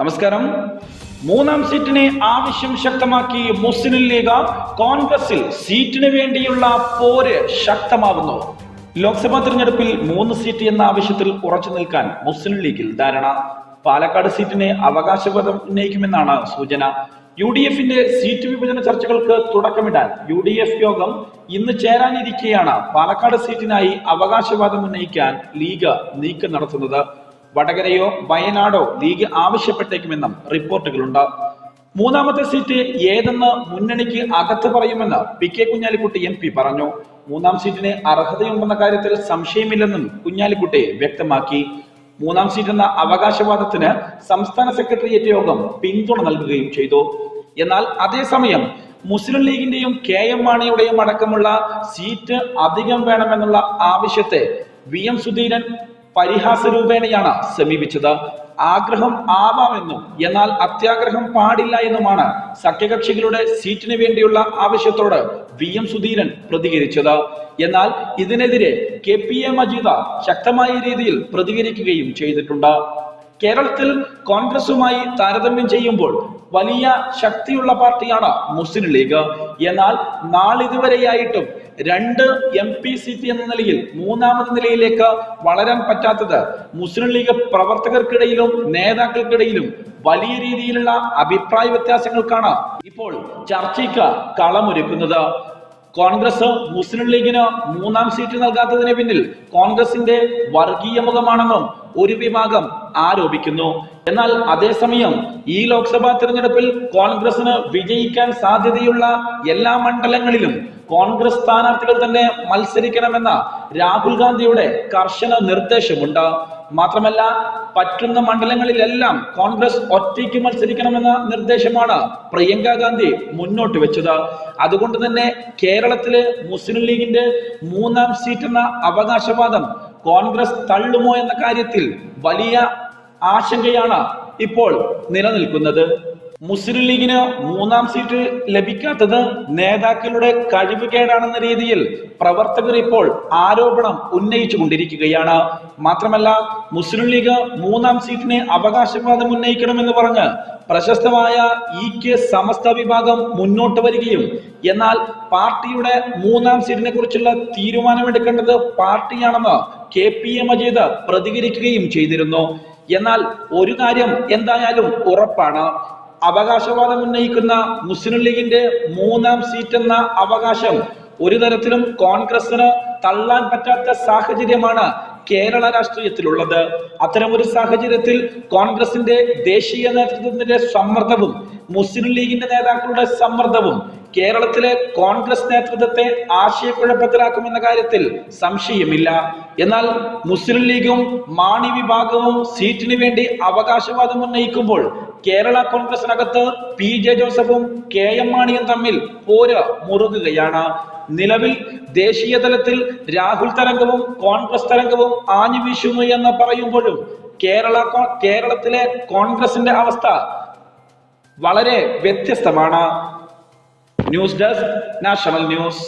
നമസ്കാരം. മൂന്നാം സീറ്റിനെ ആവശ്യം ശക്തമാക്കി മുസ്ലിം ലീഗ്. കോൺഗ്രസിൽ സീറ്റിന് വേണ്ടിയുള്ള പോര് ശക്തമാവുന്നു. ലോക്സഭാ തിരഞ്ഞെടുപ്പിൽ 3 സീറ്റ് എന്ന ആവശ്യത്തിൽ ഉറച്ചു നിൽക്കാൻ മുസ്ലിം ലീഗിൽ ധാരണ. പാലക്കാട് സീറ്റിന് അവകാശവാദം ഉന്നയിക്കുമെന്നാണ് സൂചന. UDFന്റെ സീറ്റ് വിഭജന ചർച്ചകൾക്ക് തുടക്കമിടാൻ UDF യോഗം ഇന്ന് ചേരാനിരിക്കെയാണ് പാലക്കാട് സീറ്റിനായി അവകാശവാദം ഉന്നയിക്കാൻ ലീഗ് നീക്കം നടത്തുന്നത്. വടകരയോ വയനാടോ ലീഗ് ആവശ്യപ്പെട്ടേക്കുമെന്നും റിപ്പോർട്ടുകളുണ്ട്. മൂന്നാമത്തെ സീറ്റ് ഏതെന്ന് മുന്നണിക്ക് അകത്ത് പറയുമെന്ന് PK കുഞ്ഞാലിക്കുട്ടി MP പറഞ്ഞു. മൂന്നാം സീറ്റിന് അർഹതയുണ്ടെന്ന കാര്യത്തിൽ സംശയമില്ലെന്നും കുഞ്ഞാലിക്കുട്ടി വ്യക്തമാക്കി. മൂന്നാം സീറ്റ് എന്ന അവകാശവാദത്തിന് സംസ്ഥാന സെക്രട്ടേറിയറ്റ് യോഗം പിന്തുണ നൽകുകയും ചെയ്തു. എന്നാൽ അതേസമയം മുസ്ലിം ലീഗിന്റെയും KM മാണിയുടെയും അടക്കമുള്ള സീറ്റ് അധികം വേണമെന്നുള്ള ആവശ്യത്തെ VM സുധീരൻ പരിഹാസ രൂപേണയാണ് സമീപിച്ചത്. ആഗ്രഹം ആവാമെന്നും എന്നാൽ അത്യാഗ്രഹം പാടില്ല എന്നുമാണ് സഖ്യകക്ഷികളുടെ സീറ്റിന് വേണ്ടിയുള്ള ആവശ്യത്തോട് VM സുധീരൻ പ്രതികരിച്ചത്. എന്നാൽ ഇതിനെതിരെ KPA മജീദ് ശക്തമായ രീതിയിൽ പ്രതികരിക്കുകയും ചെയ്തിട്ടുണ്ട്. കേരളത്തിൽ കോൺഗ്രസുമായി താരതമ്യം ചെയ്യുമ്പോൾ വലിയ ശക്തിയുള്ള പാർട്ടിയാണ് മുസ്ലിം ലീഗ്. എന്നാൽ നാളിതുവരെയായിട്ടും 2 MP സീറ്റ് എന്ന നിലയിൽ മൂന്നാമത് നിലയിലേക്ക് വളരാൻ പറ്റാത്തത് മുസ്ലിം ലീഗ് പ്രവർത്തകർക്കിടയിലും നേതാക്കൾക്കിടയിലും വലിയ രീതിയിലുള്ള അഭിപ്രായ വ്യത്യാസങ്ങൾക്കാണ് ഇപ്പോൾ ചർച്ചയ്ക്ക് കളമൊരുക്കുന്നത്. കോൺഗ്രസ് മുസ്ലിം ലീഗിന് മൂന്നാം സീറ്റ് നൽകാത്തതിന് പിന്നിൽ കോൺഗ്രസിന്റെ വർഗീയ മുഖമാണെന്നും ഒരു വിഭാഗം ആരോപിക്കുന്നു. എന്നാൽ അതേസമയം ഈ ലോക്സഭാ തിരഞ്ഞെടുപ്പിൽ കോൺഗ്രസിന് വിജയിക്കാൻ സാധ്യതയുള്ള എല്ലാ മണ്ഡലങ്ങളിലും കോൺഗ്രസ് സ്ഥാനാർത്ഥികൾ തന്നെ മത്സരിക്കണമെന്ന രാഹുൽ ഗാന്ധിയുടെ കർശന നിർദ്ദേശമുണ്ട്. മാത്രമല്ല പറ്റുന്ന മണ്ഡലങ്ങളിലെല്ലാം കോൺഗ്രസ് ഒറ്റയ്ക്ക് മത്സരിക്കണമെന്ന നിർദ്ദേശമാണ് പ്രിയങ്ക ഗാന്ധി മുന്നോട്ട് വെച്ചത്. അതുകൊണ്ട് തന്നെ കേരളത്തിലെ മുസ്ലിം ലീഗിന്റെ മൂന്നാം സീറ്റ് എന്ന അവകാശവാദം കോൺഗ്രസ് തള്ളുമോ എന്ന കാര്യത്തിൽ വലിയ ആശങ്കയാണ് ഇപ്പോൾ നിലനിൽക്കുന്നത്. മുസ്ലിം ലീഗിന് മൂന്നാം സീറ്റ് ലഭിക്കാത്തത് നേതാക്കളുടെ കഴിവുകേടാണെന്ന രീതിയിൽ പ്രവർത്തകർ ഇപ്പോൾ ആരോപണം ഉന്നയിച്ചു കൊണ്ടിരിക്കുകയാണ്. മാത്രമല്ല മുസ്ലിം ലീഗ് മൂന്നാം സീറ്റിന് അവകാശവാദം ഉന്നയിക്കണമെന്ന് പറഞ്ഞ് പ്രശസ്തമായ EK സമസ്ത വിഭാഗം മുന്നോട്ട് വരികയും എന്നാൽ പാർട്ടിയുടെ മൂന്നാം സീറ്റിനെ കുറിച്ചുള്ള തീരുമാനമെടുക്കേണ്ടത് പാർട്ടിയാണെന്ന് KPA മജീദ് പ്രതികരിക്കുകയും ചെയ്തിരുന്നു. എന്നാൽ ഒരു കാര്യം എന്തായാലും ഉറപ്പാണ്, അവകാശവാദം ഉന്നയിക്കുന്ന മുസ്ലിം ലീഗിന്റെ മൂന്നാം സീറ്റ് എന്ന അവകാശം ഒരു തരത്തിലും കോൺഗ്രസിന് തള്ളാൻ പറ്റാത്ത സാഹചര്യമാണ് കേരള രാഷ്ട്രീയത്തിലുള്ളത്. അത്തരമൊരു സാഹചര്യത്തിൽ കോൺഗ്രസിന്റെ ദേശീയ നേതൃത്വത്തിന്റെ സമ്മർദ്ദവും മുസ്ലിം ലീഗിന്റെ നേതാക്കളുടെ സമ്മർദ്ദവും കേരളത്തിലെ കോൺഗ്രസ് നേതൃത്വത്തെ ആശയക്കുഴപ്പത്തിലാക്കുമെന്ന കാര്യത്തിൽ സംശയമില്ല. എന്നാൽ മുസ്ലിം ലീഗും മാണി വിഭാഗവും സീറ്റിന് വേണ്ടി അവകാശവാദം ഉന്നയിക്കുമ്പോൾ കേരള കോൺഗ്രസിനകത്ത് PJ ജോസഫും KM മാണിയും തമ്മിൽ പോര് മുറുകുകയാണ്. നിലവിൽ ദേശീയ തലത്തിൽ രാഹുൽ തരംഗവും കോൺഗ്രസ് തരംഗവും ആഞ്ഞു വീശുന്നു എന്ന് പറയുമ്പോഴും കേരളത്തിലെ കോൺഗ്രസിന്റെ അവസ്ഥ വളരെ വ്യത്യസ്തമാണ്. News desk national news.